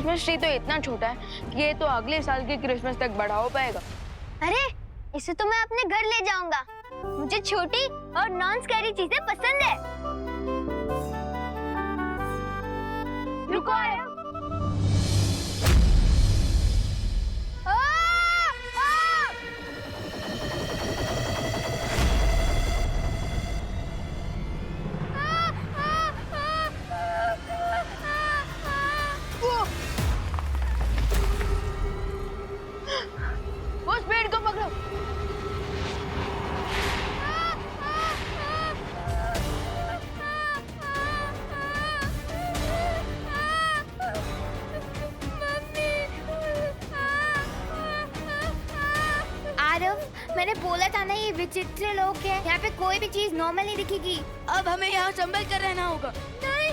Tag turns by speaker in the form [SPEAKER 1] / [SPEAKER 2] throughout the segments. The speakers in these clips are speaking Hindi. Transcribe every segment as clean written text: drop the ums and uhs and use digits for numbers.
[SPEAKER 1] क्रिसमस ट्री तो इतना छोटा है कि ये तो अगले साल की क्रिसमस तक बड़ा हो पाएगा।
[SPEAKER 2] अरे इसे तो मैं अपने घर ले जाऊंगा। मुझे छोटी और नॉन स्कैरी चीजें पसंद है। रुको आया।
[SPEAKER 1] उस पेड़ को पकड़ो।
[SPEAKER 2] आरव, मैंने बोला था ना ये विचित्र लोग हैं। यहाँ पे कोई भी चीज नॉर्मल नहीं दिखेगी।
[SPEAKER 1] अब हमें यहाँ संभल कर रहना होगा।
[SPEAKER 2] नहीं।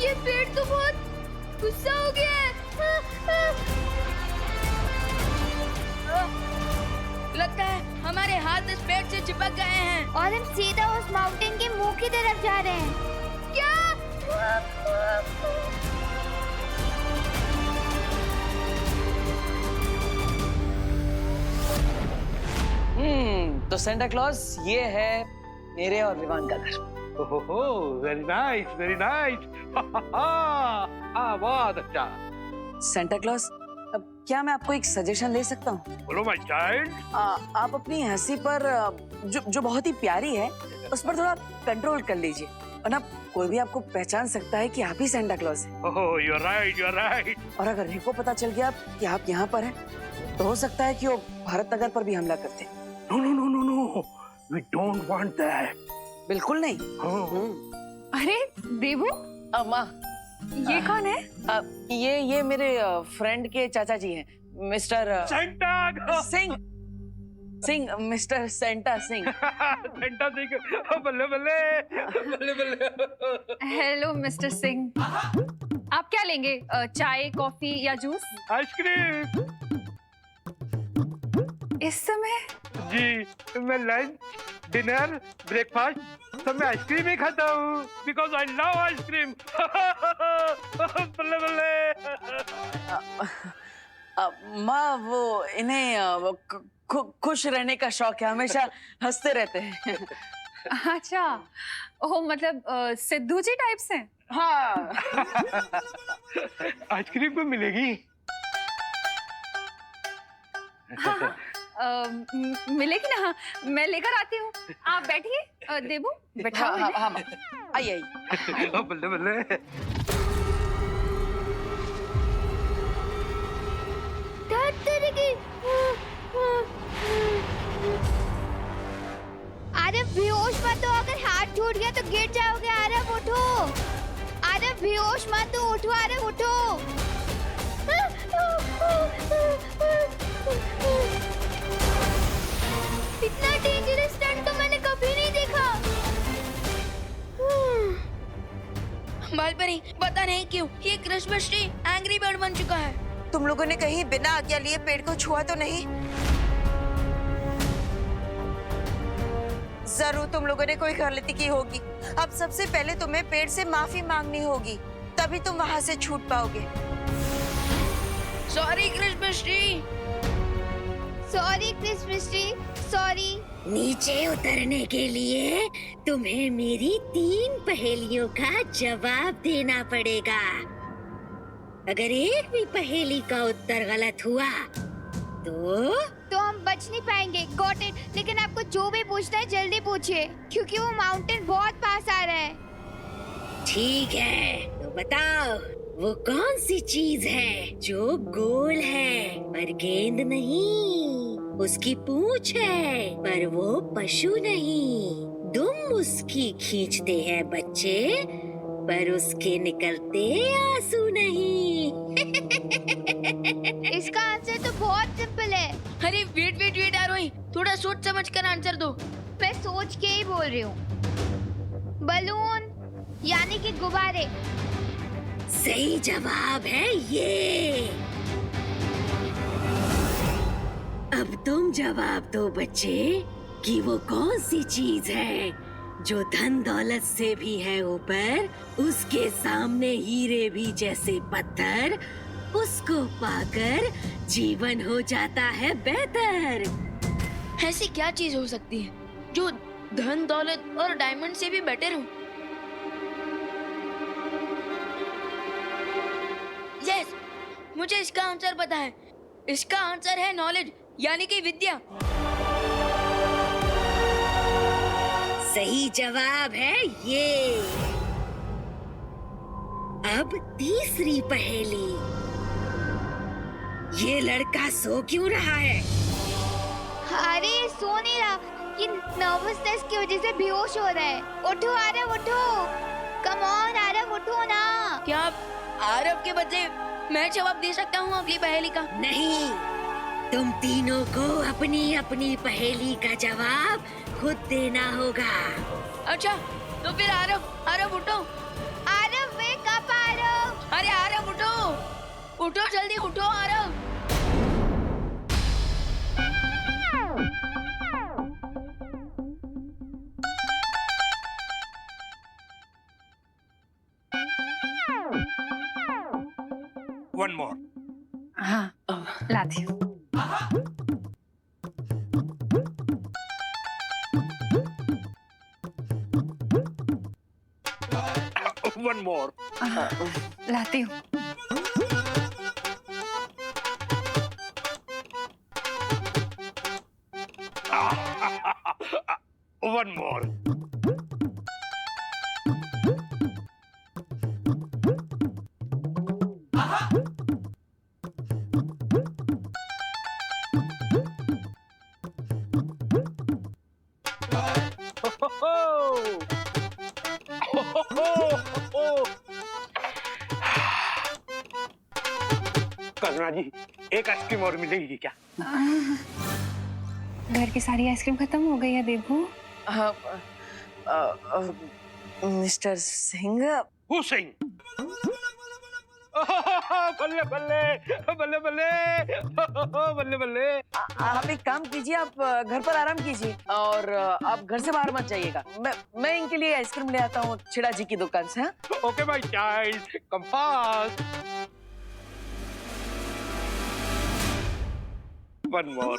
[SPEAKER 2] ये पेड़ तो बहुत गुस्सा हो गया है।
[SPEAKER 1] लगता है हमारे हाथ इस पेड़ से चिपक गए हैं
[SPEAKER 2] और हम सीधा उस माउंटेन के मुंह की तरफ जा रहे हैं। क्या?
[SPEAKER 3] तो सेंटा क्लॉज ये है मेरे और विवान का घर।
[SPEAKER 4] ओहो, वेरी नाइस, वेरी नाइस। बहुत अच्छा।
[SPEAKER 3] सेंटा क्लॉज, अब क्या मैं आपको एक सजेशन दे सकता हूँ?
[SPEAKER 4] बोलो माय चाइल्ड।
[SPEAKER 3] आप अपनी हंसी पर जो बहुत ही प्यारी है उस पर थोड़ा कंट्रोल कर लीजिए, वरना कोई भी आपको पहचान सकता है कि आप ही सेंटा क्लॉज हैं।
[SPEAKER 4] Oh, you are right, you are right.
[SPEAKER 3] और अगर रिको पता चल गया कि आप यहाँ पर हैं, तो हो सकता है कि वो भारत नगर पर भी हमला करते हैं।
[SPEAKER 4] No no no no no, we don't want that.
[SPEAKER 3] बिल्कुल नहीं।
[SPEAKER 5] अरे देवू,
[SPEAKER 3] माँ,
[SPEAKER 5] ये कौन है?
[SPEAKER 3] ये मेरे फ्रेंड के चाचा जी हैं, mister
[SPEAKER 4] Santa
[SPEAKER 3] Singh. Mister Santa Singh.
[SPEAKER 4] Santa Singh, बल्ले बल्ले बल्ले बल्ले।
[SPEAKER 5] हेलो मिस्टर सिंह, आप क्या लेंगे? चाय, कॉफी या जूस?
[SPEAKER 4] आइसक्रीम।
[SPEAKER 5] इस समय?
[SPEAKER 4] जी, मैं लंच, डिनर, ब्रेकफास्ट सब मैं आइसक्रीम ही खाता हूँ, बिकॉज आई लव आइसक्रीम। बल्ले बल्ले।
[SPEAKER 3] माँ, वो इन्हें खुश रहने का शौक है, हमेशा हंसते रहते हैं।
[SPEAKER 5] अच्छा, ओह मतलब सिद्धू जी टाइप से?
[SPEAKER 3] हाँ।
[SPEAKER 4] आइसक्रीम को मिलेगी?
[SPEAKER 5] मिलेगी ना? हाँ, मैं लेकर आती हूँ, आप बैठिए। देबू बैठाओ।
[SPEAKER 3] हाँ, हाँ, आइए आइए।
[SPEAKER 4] बल्ले बल्ले।
[SPEAKER 2] आरव बेहोश मत हो, अगर हाथ टूट गया तो गिर जाओगे। आरव उठो। आरव बेहोश मत हो, उठो आरव उठो। इतना डेंजरस स्टंट तो मैंने कभी नहीं देखा।
[SPEAKER 1] बालपरी, पता नहीं क्यों ये क्रिसमस ट्री एंग्री बर्ड बन चुका है।
[SPEAKER 6] तुम लोगों ने कहीं बिना आज्ञा लिए पेड़ को छुआ तो नहीं? जरूर तुम लोगों ने कोई गलती की होगी। अब सबसे पहले तुम्हें पेड़ से माफी मांगनी होगी, तभी तुम वहां से छूट पाओगे।
[SPEAKER 1] Sorry Christmas tree.
[SPEAKER 2] Sorry Christmas tree, sorry.
[SPEAKER 7] नीचे उतरने के लिए तुम्हें मेरी 3 पहेलियों का जवाब देना पड़ेगा। अगर एक भी पहेली का उत्तर गलत हुआ तो
[SPEAKER 2] हम बच नहीं पाएंगे। Got it. लेकिन आपको जो भी पूछना है जल्दी पूछिए, क्योंकि वो माउंटेन बहुत पास आ रहा है।
[SPEAKER 7] ठीक है, तो बताओ वो कौन सी चीज है जो गोल है पर गेंद नहीं, उसकी पूंछ है पर वो पशु नहीं, दुम उसकी खींचते हैं बच्चे पर उसके निकलते आंसू नहीं।
[SPEAKER 2] इसका आंसर तो बहुत सिंपल है।
[SPEAKER 1] अरे वेट वेट वेट आरोही, थोड़ा सोच समझ कर आंसर दो।
[SPEAKER 2] मैं सोच के ही बोल रही हूँ। बलून, यानी कि गुब्बारे।
[SPEAKER 7] सही जवाब है ये। अब तुम जवाब दो बच्चे कि वो कौन सी चीज है जो धन दौलत से भी है ऊपर, उसके सामने हीरे भी जैसे पत्थर, उसको पाकर जीवन हो जाता है बेहतर।
[SPEAKER 1] ऐसी क्या चीज हो सकती है जो धन दौलत और डायमंड से भी बेटर हो? यस, मुझे इसका आंसर पता है। इसका आंसर है नॉलेज, यानी कि विद्या।
[SPEAKER 7] सही जवाब है ये। अब तीसरी पहेली। ये लड़का सो क्यों रहा है?
[SPEAKER 2] अरे सो नहीं रहा, ये नर्वसनेस की वजह से बेहोश हो रहा है। उठो आरव, उठो। कम ऑन आरव, उठो ना।
[SPEAKER 1] क्या आरव के बदले मैं जवाब दे सकता हूँ अगली पहेली का?
[SPEAKER 7] नहीं, तुम तीनों को अपनी अपनी पहेली का जवाब खुद देना होगा।
[SPEAKER 1] अच्छा, तो फिर आरव उठो।
[SPEAKER 2] Aarav wake up Aarav.
[SPEAKER 1] अरे आरव उठो, उठो जल्दी उठो आरव।
[SPEAKER 4] One more.
[SPEAKER 5] हाँ, लाती हूँ।
[SPEAKER 4] One more.
[SPEAKER 5] लाती हूँ।
[SPEAKER 4] One more. कल्पना जी, एक आइसक्रीम और मिलेगी क्या?
[SPEAKER 5] घर की सारी आइसक्रीम खत्म हो गई है देवू।
[SPEAKER 3] मिस्टर सिंह,
[SPEAKER 4] हुसैन। बल्ले बल्ले बल्ले बल्ले बल्ले बल्ले।
[SPEAKER 3] आप एक काम कीजिए, आप घर पर आराम कीजिए और आप घर से बाहर मत जाइएगा। मैं इनके लिए आइसक्रीम ले आता हूँ छिड़ा जी की दुकान से। हाँ?
[SPEAKER 4] Okay my child, come fast. One more.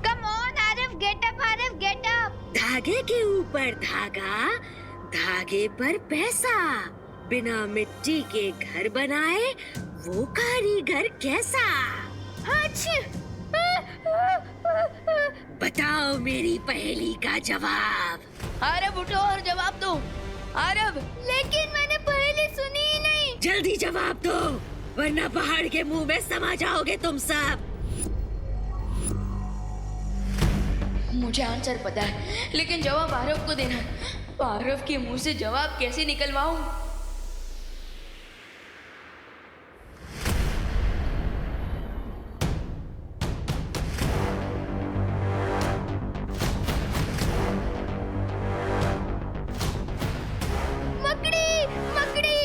[SPEAKER 2] Come on Aarav, get up Aarav, get up.
[SPEAKER 7] धागे के ऊपर धागा, धागे पर पैसा। बिना मिट्टी के घर बनाए वो कारीगर कैसा? बताओ मेरी पहेली का जवाब।
[SPEAKER 1] आरव उठो और जवाब दो। आरव,
[SPEAKER 2] लेकिन मैंने पहले सुनी ही नहीं।
[SPEAKER 7] जल्दी जवाब दो, वरना पहाड़ के मुंह में समा जाओगे तुम सब।
[SPEAKER 1] मुझे आंसर पता है, लेकिन जवाब आरव को देना है। आरव के मुंह से जवाब कैसे निकलवाऊं?
[SPEAKER 2] मकड़ी, मकड़ी।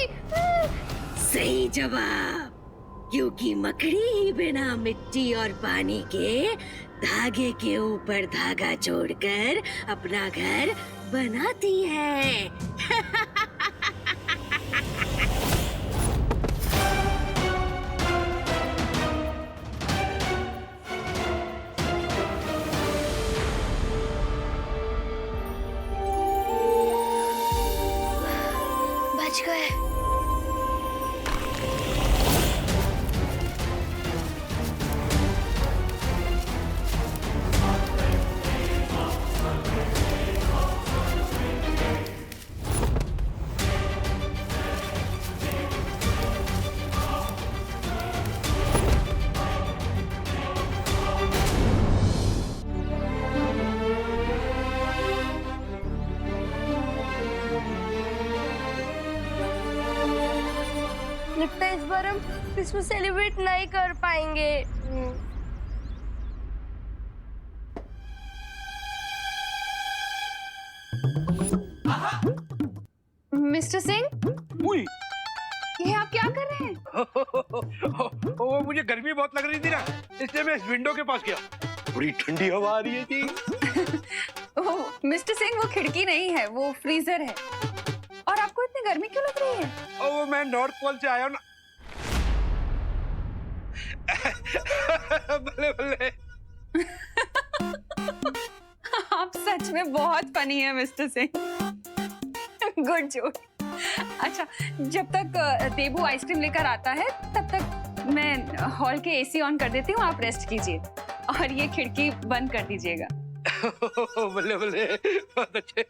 [SPEAKER 7] सही जवाब, क्योंकि मकड़ी ही बिना मिट्टी और पानी के धागे के ऊपर धागा जोड़कर अपना घर बनाती है।
[SPEAKER 2] बच गए।
[SPEAKER 1] लगता है इस बार हम क्रिसमस सेलिब्रेट नहीं कर पाएंगे।
[SPEAKER 5] मिस्टर सिंह,
[SPEAKER 4] उई।
[SPEAKER 5] ये आप क्या कर रहे हैं?
[SPEAKER 4] वो मुझे गर्मी बहुत लग रही थी ना, इसलिए मैं इस विंडो के पास गया। पूरी ठंडी हवा आ रही है जी।
[SPEAKER 5] मिस्टर सिंह, वो खिड़की नहीं है, वो फ्रीजर है। और आपको इतनी गर्मी क्यों लग रही है?
[SPEAKER 4] ओ, मैं नॉर्थ पोल से आया हूँ ना। भले भले।
[SPEAKER 5] आप सच में बहुत फनी है मिस्टर सिंह। Good joke. अच्छा, जब तक देबू आइसक्रीम लेकर आता है तब तक मैं हॉल के एसी ऑन कर देती हूँ, आप रेस्ट कीजिए और ये खिड़की बंद कर दीजिएगा।
[SPEAKER 4] भले भले, बहुत अच्छे।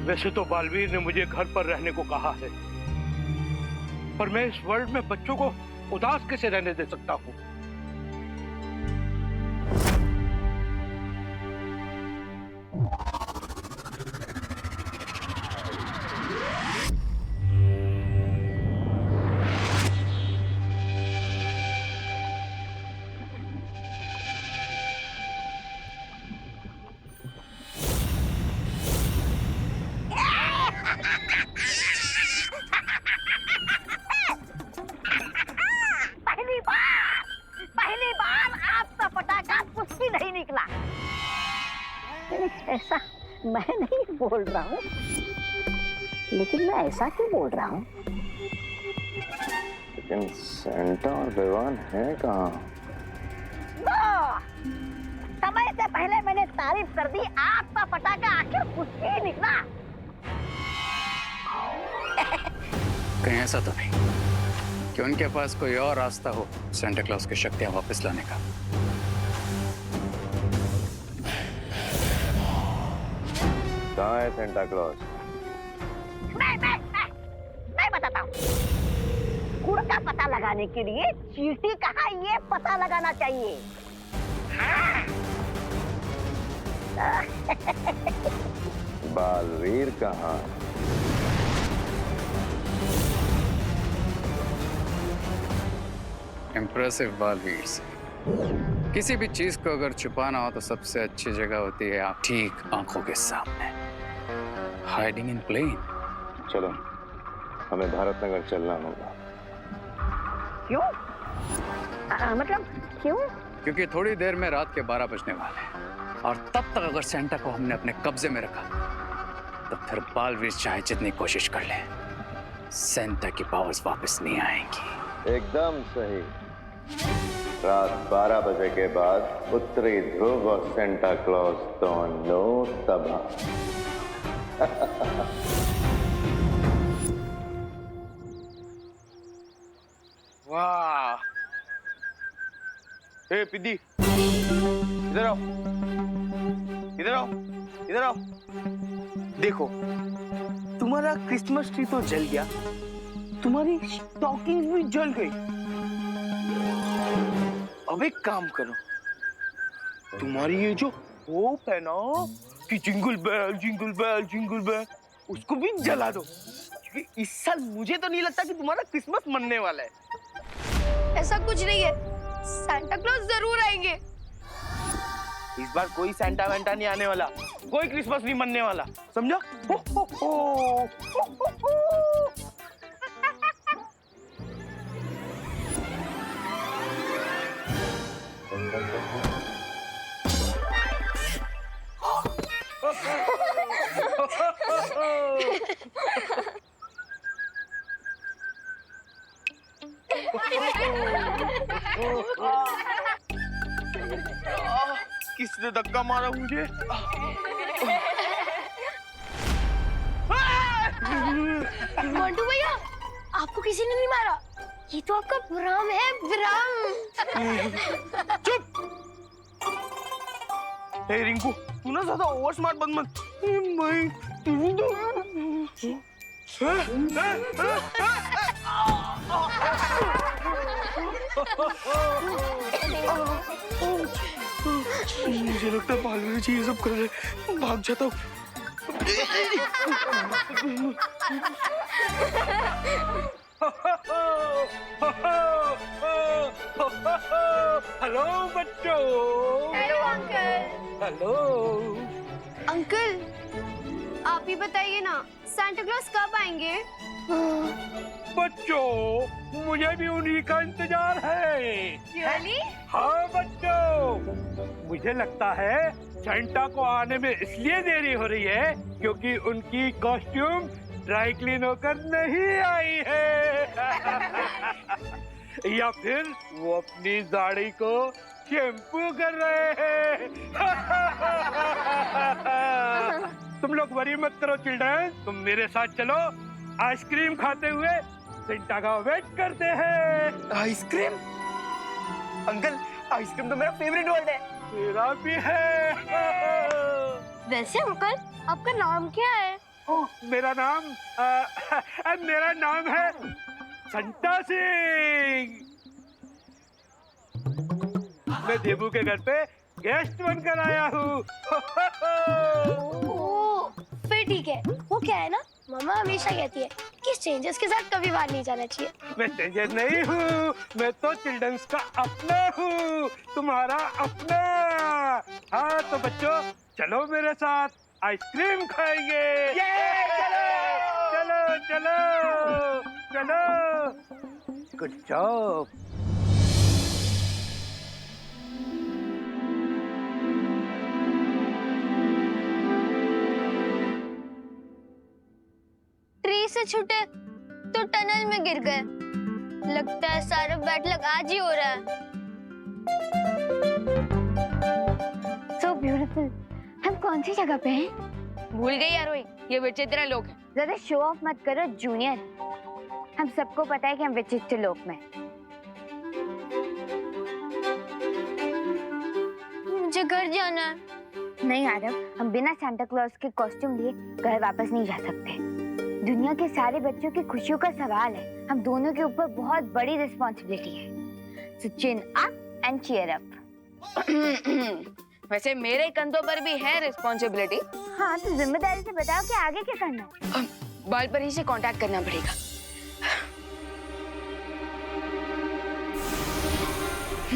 [SPEAKER 4] वैसे तो बालवीर ने मुझे घर पर रहने को कहा है, पर मैं इस वर्ल्ड में बच्चों को उदास कैसे रहने दे सकता हूँ?
[SPEAKER 8] पहली बार आपका पटाखा कुछ भी नहीं निकला। ऐसा मैं नहीं बोल रहा हूँ, लेकिन मैं ऐसा क्यों बोल रहा हूँ?
[SPEAKER 9] लेकिन सेंटा और विवान है कहाँ?
[SPEAKER 8] समय से पहले मैंने तारीफ कर दी, आपका पटाखा आखिर कुछ भी निकला।
[SPEAKER 10] कहीं ऐसा तो नहीं कि उनके पास कोई और रास्ता हो सेंटा क्लॉज की शक्तियां वापस लाने का?
[SPEAKER 9] कहाँ है सेंटा क्लॉज?
[SPEAKER 8] मैं बताता हूँ। गुड़ का पता लगाने के लिए चींटी कहाँ, ये पता लगाना चाहिए।
[SPEAKER 9] बालवीर कहाँ?
[SPEAKER 10] इम्प्रेसिव बालवीर से। किसी भी चीज को अगर छुपाना हो तो सबसे अच्छी जगह होती है आप ठीक आंखों के सामने, हाइडिंग इन प्लेन।
[SPEAKER 9] चलो, हमें भारत नगर चलना होगा।
[SPEAKER 8] क्यों? मतलब क्यों?
[SPEAKER 10] क्योंकि थोड़ी देर में रात के 12 बजने वाले हैं और तब तक अगर सेंटा को हमने अपने कब्जे में रखा तो फिर बालवीर चाहे जितनी कोशिश कर ले, सेंटा की पावर्स वापस नहीं आएंगी।
[SPEAKER 9] एकदम सही। रात 12 बजे के बाद उत्तरी ध्रुव और सेंटा क्लॉज दोनों तबाह।
[SPEAKER 4] वाह! हे पिद्दी, इधर आओ, इधर आओ, इधर आओ। देखो, तुम्हारा क्रिसमस ट्री तो जल गया, तुम्हारी स्टॉकिंग भी जल गई। अब एक काम करो, तुम्हारी ये जो होप है ना कि jingle bell jingle bell jingle bell, उसको भी जला दो, क्योंकि इस साल मुझे तो नहीं लगता कि तुम्हारा क्रिसमस मनने वाला है।
[SPEAKER 1] ऐसा कुछ नहीं है, सांता क्लॉज जरूर आएंगे।
[SPEAKER 4] इस बार कोई सैंटा वैंटा नहीं आने वाला, कोई क्रिसमस नहीं मनने वाला, समझा? हो, हो, हो, हो, हो, हो। किसने धक्का मारा मुझे?
[SPEAKER 1] मंटू भैया, आपको किसी ने नहीं मारा, ये तो आपका भ्रम है, भ्रम।
[SPEAKER 4] चुप! हे रिंकू, तू ना ज्यादा ओवर स्मार्ट बन मत। मुझे लगता है बालवीर जी ये सब कर रहे, भाग जाता हूँ। हेलो बच्चों।
[SPEAKER 1] Hello uncle.
[SPEAKER 4] हेलो।
[SPEAKER 2] अंकल आप ही बताइए ना, सांता क्लॉज कब आएंगे?
[SPEAKER 11] बच्चों, मुझे भी उन्हीं का इंतजार है।
[SPEAKER 2] रियली?
[SPEAKER 11] हाँ बच्चों, मुझे लगता है सेंटा को आने में इसलिए देरी हो रही है क्योंकि उनकी कॉस्ट्यूम ड्राई क्लीन होकर नहीं आई है। या फिर वो अपनी दाढ़ी को शैम्पू कर रहे हैं। तुम लोग वरी मत करो चिल्ड्रन, तुम मेरे साथ चलो, आइसक्रीम खाते हुए सेंटा का वेट करते हैं।
[SPEAKER 4] आइसक्रीम? अंकल, आइसक्रीम तो मेरा फेवरेट वर्ड है।
[SPEAKER 11] मेरा भी है।
[SPEAKER 2] वैसे अंकल आपका नाम क्या है?
[SPEAKER 11] ओह, मेरा नाम है संता सिंह। मैं देबू के घर पे गेस्ट बनकर आया हूँ।
[SPEAKER 2] ओह, फिर ठीक है। वो क्या है ना, मम्मा हमेशा कहती है कि स्ट्रेंजर्स के साथ कभी बाहर नहीं जाना चाहिए।
[SPEAKER 11] मैं स्ट्रेंजर नहीं हूँ, मैं तो चिल्ड्रंस का अपना हूँ, तुम्हारा अपना। हाँ तो बच्चों, चलो मेरे साथ, आइसक्रीम खाएंगे। चलो चलो चलो। Good job.
[SPEAKER 2] ट्री से छूटे तो टनल में गिर गए। लगता है सारा बैड लक आज ही हो रहा है। So beautiful। हम कौन सी जगह पे हैं?
[SPEAKER 1] भूल गई यार, ये विचित्र लोग हैं।
[SPEAKER 2] ज्यादा शो ऑफ मत करो जूनियर, हम सबको पता है कि हम विचित्र लोक में। मुझे घर जाना है। नहीं आरव, हम बिना सांता क्लॉज के कॉस्ट्यूम लिए घर वापस नहीं जा सकते। दुनिया के सारे बच्चों की खुशियों का सवाल है, हम दोनों के ऊपर बहुत बड़ी रिस्पॉन्सिबिलिटी है। So chin up and cheer up।
[SPEAKER 1] वैसे मेरे कंधों पर भी है रिस्पॉन्सिबिलिटी।
[SPEAKER 2] हाँ तो जिम्मेदारी से बताओ कि आगे क्या करना है।
[SPEAKER 1] बालपरी से कांटेक्ट करना पड़ेगा।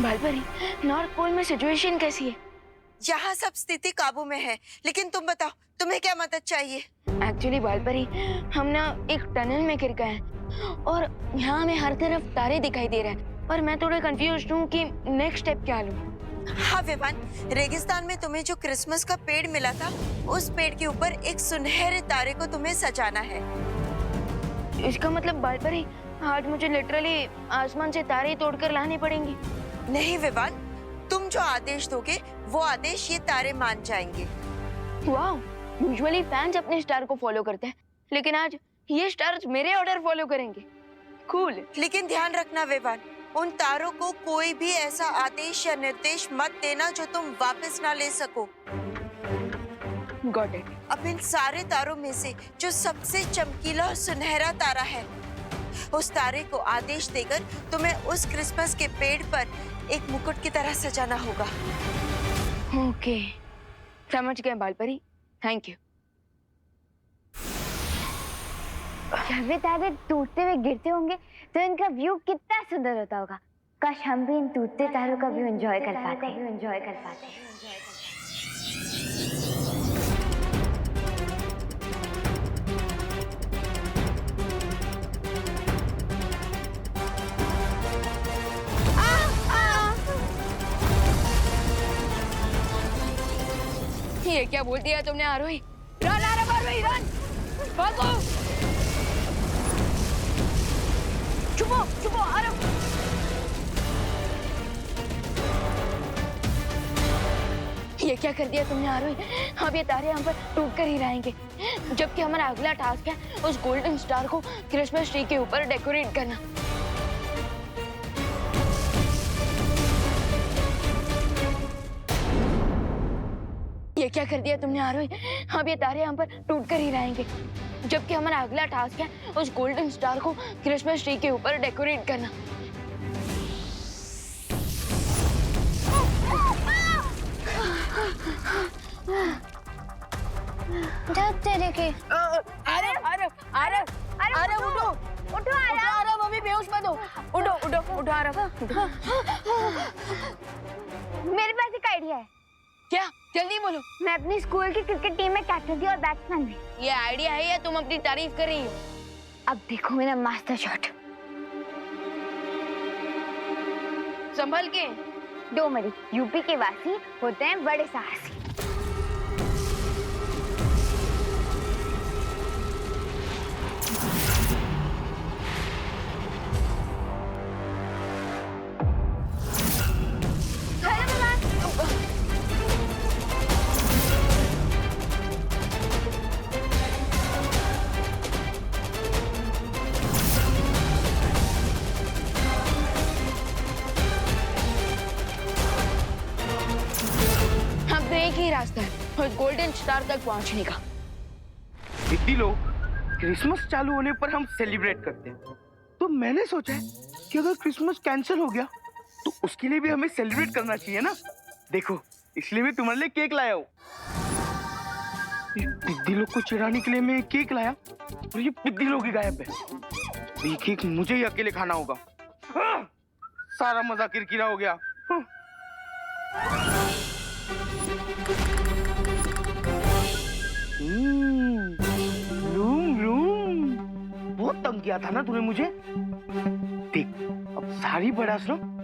[SPEAKER 1] बालपरी, नॉर्थ पोल में सिचुएशन कैसी है?
[SPEAKER 6] यहाँ सब स्थिति काबू में है, लेकिन तुम बताओ, तुम्हें क्या मदद चाहिए?
[SPEAKER 1] एक्चुअली बालपरी, हम ना एक टनल में गिर गए हैं और यहाँ हमें हर तरफ तारे दिखाई दे रहे हैं और मैं थोड़ा कंफ्यूज्ड हूँ कि नेक्स्ट स्टेप क्या लूँ।
[SPEAKER 6] हाँ विवान, रेगिस्तान में तुम्हें जो क्रिसमस का पेड़ मिला था, उस पेड़ के ऊपर एक सुनहरे तारे को तुम्हें सजाना है।
[SPEAKER 1] इसका मतलब बालपरी, आज मुझे लिटरली आसमान से तारे तोड़कर लाने पड़ेंगे?
[SPEAKER 6] नहीं विवान, तुम जो आदेश दोगे वो आदेश ये तारे मान जाएंगे।
[SPEAKER 1] वाह, यूजुअली फैंस अपने स्टार को फॉलो करते हैं, लेकिन आज ये स्टार्स मेरे ऑर्डर फॉलो करेंगे। कूल।
[SPEAKER 6] लेकिन ध्यान रखना विवान, उन तारों को कोई भी ऐसा आदेश या निर्देश मत देना जो तुम वापस ना ले सको।
[SPEAKER 1] Got it.
[SPEAKER 6] अब इन सारे तारों में से जो सबसे चमकीला और सुनहरा तारा है, उस तारे को आदेश देकर तुम्हें उस क्रिसमस के पेड़ पर एक मुकुट की तरह सजाना होगा।
[SPEAKER 1] ओके, समझ गए बालपरी, थैंक यू।
[SPEAKER 2] जब ये तारे टूटते हुए गिरते होंगे तो इनका व्यू कितना सुंदर होता होगा। काश हम भी इन टूटते तारों का व्यू एंजॉय कर पाते।
[SPEAKER 1] ये क्या बोल दिया तुमने आरोही? रन आरोही, रन! भागो! छुपो आरोही! ये क्या कर दिया तुमने आरोही? अब ये तारे हम पर टूट कर ही रहेंगे, जबकि हमारा अगला टास्क है उस गोल्डन स्टार को क्रिसमस ट्री के ऊपर डेकोरेट करना। ये क्या कर दिया तुमने आरोही? अब ये तारे हम पर टूट कर ही रहेंगे, जबकि हमारा अगला टास्क है उस गोल्डन स्टार को क्रिसमस ट्री के ऊपर डेकोरेट करना।
[SPEAKER 2] तेरे के
[SPEAKER 1] अरे उठो आरव, अभी बेहोश मत हो। उठो आरव।
[SPEAKER 2] मेरे पास एक आइडिया है।
[SPEAKER 1] क्या? जल्दी बोलो।
[SPEAKER 2] मैं अपनी स्कूल की क्रिकेट टीम में कैप्टन थी और बैट्समैन भी।
[SPEAKER 1] ये आइडिया है या तुम अपनी तारीफ कर रही हो?
[SPEAKER 2] अब देखो मेरा मास्टर शॉट।
[SPEAKER 1] संभल के।
[SPEAKER 2] दो मरी यूपी के वासी होते हैं बड़े साहसी।
[SPEAKER 1] अब तो एक ही रास्ता है उस गोल्डन स्टार तक पहुंचने का।
[SPEAKER 4] दीदी लोग, क्रिसमस चालू होने पर हम सेलिब्रेट करते हैं, तो मैंने सोचा है कि अगर क्रिसमस कैंसिल हो गया तो उसके लिए भी हमें सेलिब्रेट करना चाहिए ना। देखो, इसलिए मैं तुम्हारे लिए केक लाया हूँ। दीदी लोग को चिढ़ाने के लिए मैं केक लाया और ये दीदी लोग ही गायब है। ये केक मुझे ही अकेले खाना होगा। सारा मजा किरकिरा हो गया। लूम लूम, बहुत तंग किया था ना तूने मुझे। देख, अब सारी बड़ा सुनो।